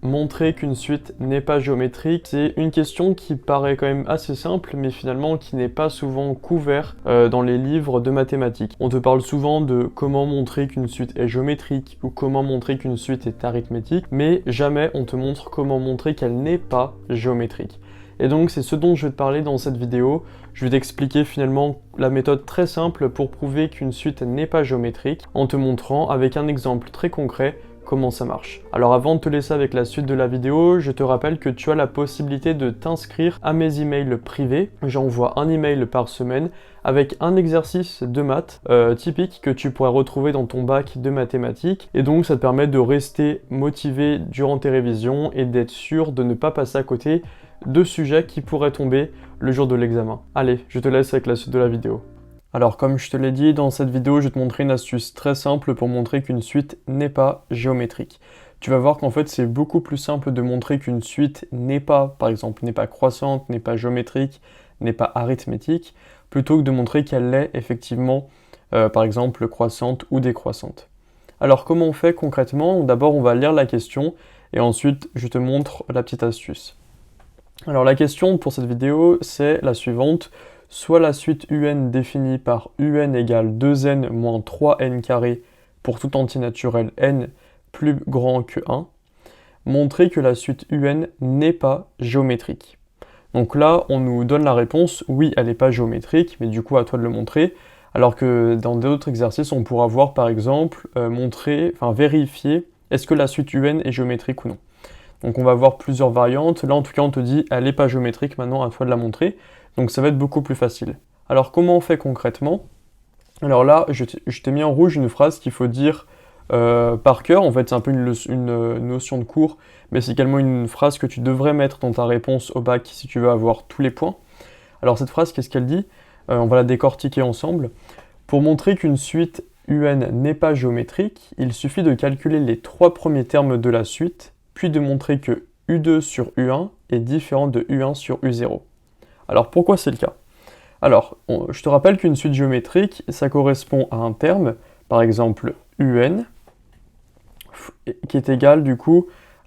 Montrer qu'une suite n'est pas géométrique, c'est une question qui paraît quand même assez simple, mais finalement qui n'est pas souvent couverte dans les livres de mathématiques. On te parle souvent de comment montrer qu'une suite est géométrique ou comment montrer qu'une suite est arithmétique, mais jamais on te montre comment montrer qu'elle n'est pas géométrique. Et donc c'est ce dont je vais te parler dans cette vidéo. Je vais t'expliquer finalement la méthode très simple pour prouver qu'une suite n'est pas géométrique en te montrant avec un exemple très concret comment ça marche. Alors avant de te laisser avec la suite de la vidéo, je te rappelle que tu as la possibilité de t'inscrire à mes emails privés. J'envoie un email par semaine avec un exercice de maths typique que tu pourrais retrouver dans ton bac de mathématiques. Et donc ça te permet de rester motivé durant tes révisions et d'être sûr de ne pas passer à côté de sujets qui pourraient tomber le jour de l'examen. Allez, je te laisse avec la suite de la vidéo. Alors comme je te l'ai dit, dans cette vidéo, je vais te montrer une astuce très simple pour montrer qu'une suite n'est pas géométrique. Tu vas voir qu'en fait, c'est beaucoup plus simple de montrer qu'une suite n'est pas, par exemple, n'est pas croissante, n'est pas géométrique, n'est pas arithmétique, plutôt que de montrer qu'elle est effectivement, par exemple, croissante ou décroissante. Alors comment on fait concrètement? D'abord, on va lire la question et ensuite, je te montre la petite astuce. Alors la question pour cette vidéo, c'est la suivante. Soit la suite UN définie par UN égale 2n moins 3n carré pour tout entier naturel n plus grand que 1, montrer que la suite UN n'est pas géométrique. Donc là, on nous donne la réponse, oui, elle n'est pas géométrique, mais du coup, à toi de le montrer. Alors que dans d'autres exercices, on pourra voir par exemple, vérifier est-ce que la suite UN est géométrique ou non. Donc on va voir plusieurs variantes. Là, en tout cas, on te dit, elle n'est pas géométrique, maintenant à toi de la montrer. Donc ça va être beaucoup plus facile. Alors comment on fait concrètement? Alors là, je t'ai mis en rouge une phrase qu'il faut dire par cœur. En fait, c'est un peu une notion de cours, mais c'est également une phrase que tu devrais mettre dans ta réponse au bac si tu veux avoir tous les points. Alors cette phrase, qu'est-ce qu'elle dit? On va la décortiquer ensemble. Pour montrer qu'une suite UN n'est pas géométrique, il suffit de calculer les 3 premiers termes de la suite, puis de montrer que U2 sur U1 est différent de U1 sur U0. Alors pourquoi c'est le cas? Alors, je te rappelle qu'une suite géométrique, ça correspond à un terme, par exemple UN, qui est égal du coup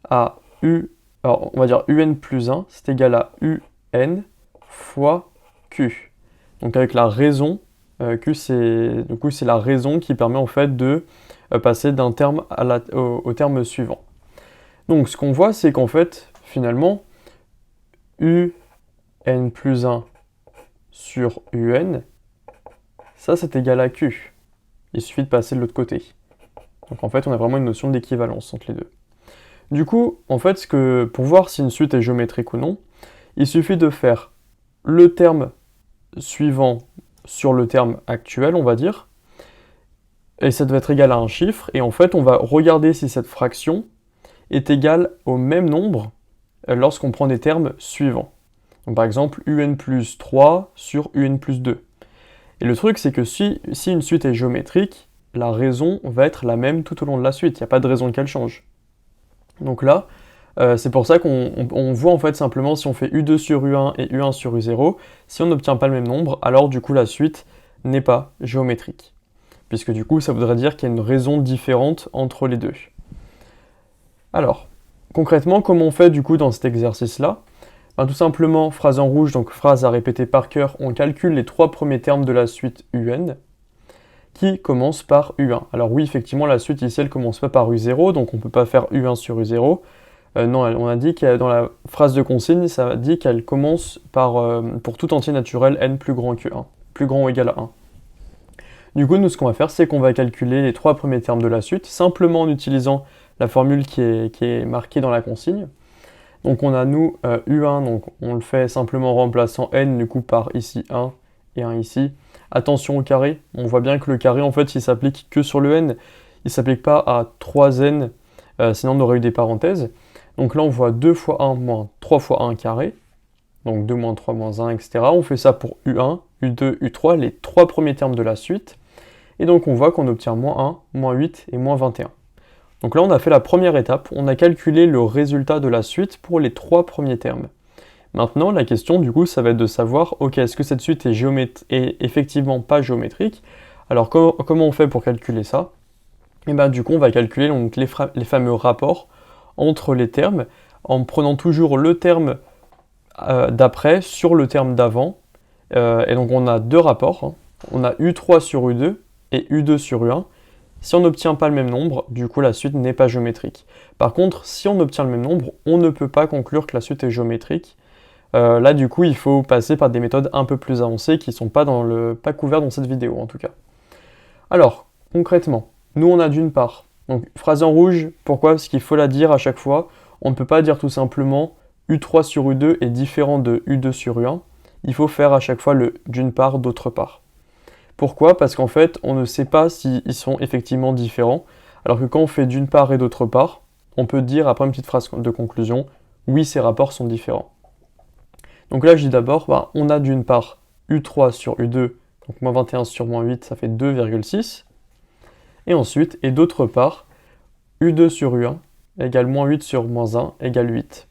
à U, alors on va dire UN plus 1, c'est égal à UN fois Q. Donc avec la raison, Q c'est la raison qui permet en fait de passer d'un terme au terme suivant. Donc ce qu'on voit, c'est qu'en fait, finalement, UN plus 1 sur UN, ça c'est égal à Q. Il suffit de passer de l'autre côté. Donc en fait, on a vraiment une notion d'équivalence entre les deux. Du coup, en fait, pour voir si une suite est géométrique ou non, il suffit de faire le terme suivant sur le terme actuel, on va dire, et ça doit être égal à un chiffre, et en fait, on va regarder si cette fraction est égale au même nombre lorsqu'on prend des termes suivants. Donc par exemple, UN plus 3 sur UN plus 2. Et le truc, c'est que si une suite est géométrique, la raison va être la même tout au long de la suite. Il n'y a pas de raison qu'elle change. Donc là, c'est pour ça qu'on voit en fait simplement si on fait U2 sur U1 et U1 sur U0, si on n'obtient pas le même nombre, alors du coup la suite n'est pas géométrique. Puisque du coup, ça voudrait dire qu'il y a une raison différente entre les deux. Alors, concrètement, comment on fait du coup dans cet exercice-là? Tout simplement, phrase en rouge, donc phrase à répéter par cœur, on calcule les 3 premiers termes de la suite UN qui commence par U1. Alors oui, effectivement, la suite ici, elle commence pas par U0, donc on ne peut pas faire U1 sur U0. Non, on a dit que dans la phrase de consigne, ça dit qu'elle commence par, pour tout entier naturel, n plus grand que 1, plus grand ou égal à 1. Du coup, nous, ce qu'on va faire, c'est qu'on va calculer les 3 premiers termes de la suite, simplement en utilisant la formule qui est marquée dans la consigne. Donc on a nous U1, donc on le fait simplement en remplaçant n du coup par ici 1 et 1 ici. Attention au carré, on voit bien que le carré en fait il s'applique que sur le n, il ne s'applique pas à 3n, sinon on aurait eu des parenthèses. Donc là on voit 2 fois 1 moins 3 fois 1 carré, donc 2 moins 3 moins 1, etc. On fait ça pour U1, U2, U3, les 3 premiers termes de la suite. Et donc on voit qu'on obtient moins 1, moins 8 et moins 21. Donc là, on a fait la première étape, on a calculé le résultat de la suite pour les 3 premiers termes. Maintenant, la question, du coup, ça va être de savoir, ok, est-ce que cette suite est effectivement pas géométrique? Alors, comment on fait pour calculer ça? Et bien, du coup, on va calculer donc, les fameux rapports entre les termes en prenant toujours le terme d'après sur le terme d'avant. Et donc on a deux rapports, hein. On a U3 sur U2 et U2 sur U1. Si on n'obtient pas le même nombre, du coup la suite n'est pas géométrique. Par contre, si on obtient le même nombre, on ne peut pas conclure que la suite est géométrique. Là du coup il faut passer par des méthodes un peu plus avancées qui ne sont pas couvertes dans cette vidéo en tout cas. Alors, concrètement, nous on a d'une part, donc phrase en rouge, pourquoi? Parce qu'il faut la dire à chaque fois. On ne peut pas dire tout simplement U3 sur U2 est différent de U2 sur U1. Il faut faire à chaque fois le d'une part, d'autre part. Pourquoi? Parce qu'en fait, on ne sait pas s'ils sont effectivement différents, alors que quand on fait d'une part et d'autre part, on peut dire après une petite phrase de conclusion, oui, ces rapports sont différents. Donc là, je dis d'abord, on a d'une part U3 sur U2, donc moins 21 sur moins 8, ça fait 2,6. Et ensuite, et d'autre part, U2 sur U1 égale moins 8 sur moins 1 égale 8.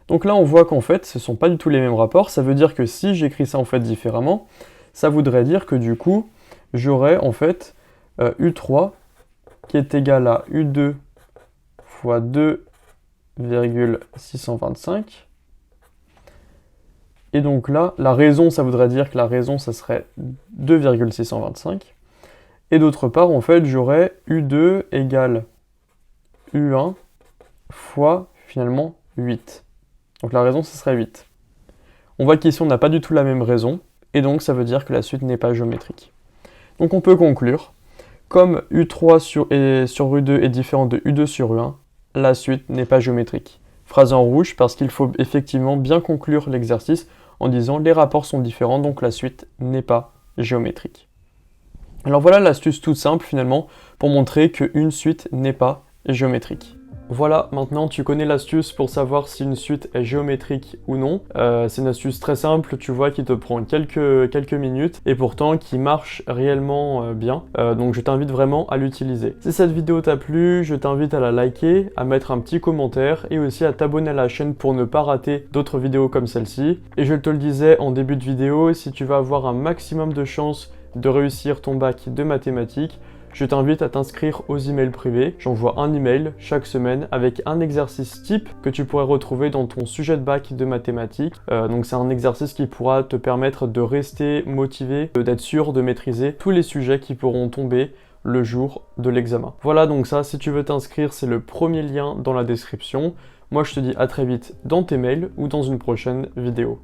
Donc là, on voit qu'en fait, ce ne sont pas du tout les mêmes rapports. Ça veut dire que si j'écris ça en fait différemment, ça voudrait dire que du coup, j'aurais en fait U3 qui est égal à U2 fois 2,625. Et donc là, la raison, ça voudrait dire que la raison, ça serait 2,625. Et d'autre part, en fait, j'aurais U2 égale U1 fois finalement 8. Donc la raison, ce serait 8. On voit qu'ici, on n'a pas du tout la même raison, et donc ça veut dire que la suite n'est pas géométrique. Donc on peut conclure, comme U3 sur U2 est différent de U2 sur U1, la suite n'est pas géométrique. Phrase en rouge, parce qu'il faut effectivement bien conclure l'exercice en disant les rapports sont différents, donc la suite n'est pas géométrique. Alors voilà l'astuce toute simple finalement, pour montrer qu'une suite n'est pas géométrique. Voilà, maintenant tu connais l'astuce pour savoir si une suite est géométrique ou non. C'est une astuce très simple, tu vois, qui te prend quelques minutes et pourtant qui marche réellement bien. Donc je t'invite vraiment à l'utiliser. Si cette vidéo t'a plu, je t'invite à la liker, à mettre un petit commentaire et aussi à t'abonner à la chaîne pour ne pas rater d'autres vidéos comme celle-ci. Et je te le disais en début de vidéo, si tu veux avoir un maximum de chances de réussir ton bac de mathématiques, je t'invite à t'inscrire aux emails privés. J'envoie un email chaque semaine avec un exercice type que tu pourrais retrouver dans ton sujet de bac de mathématiques. Donc c'est un exercice qui pourra te permettre de rester motivé, d'être sûr de maîtriser tous les sujets qui pourront tomber le jour de l'examen. Voilà, donc ça, si tu veux t'inscrire, c'est le premier lien dans la description. Moi, je te dis à très vite dans tes mails ou dans une prochaine vidéo.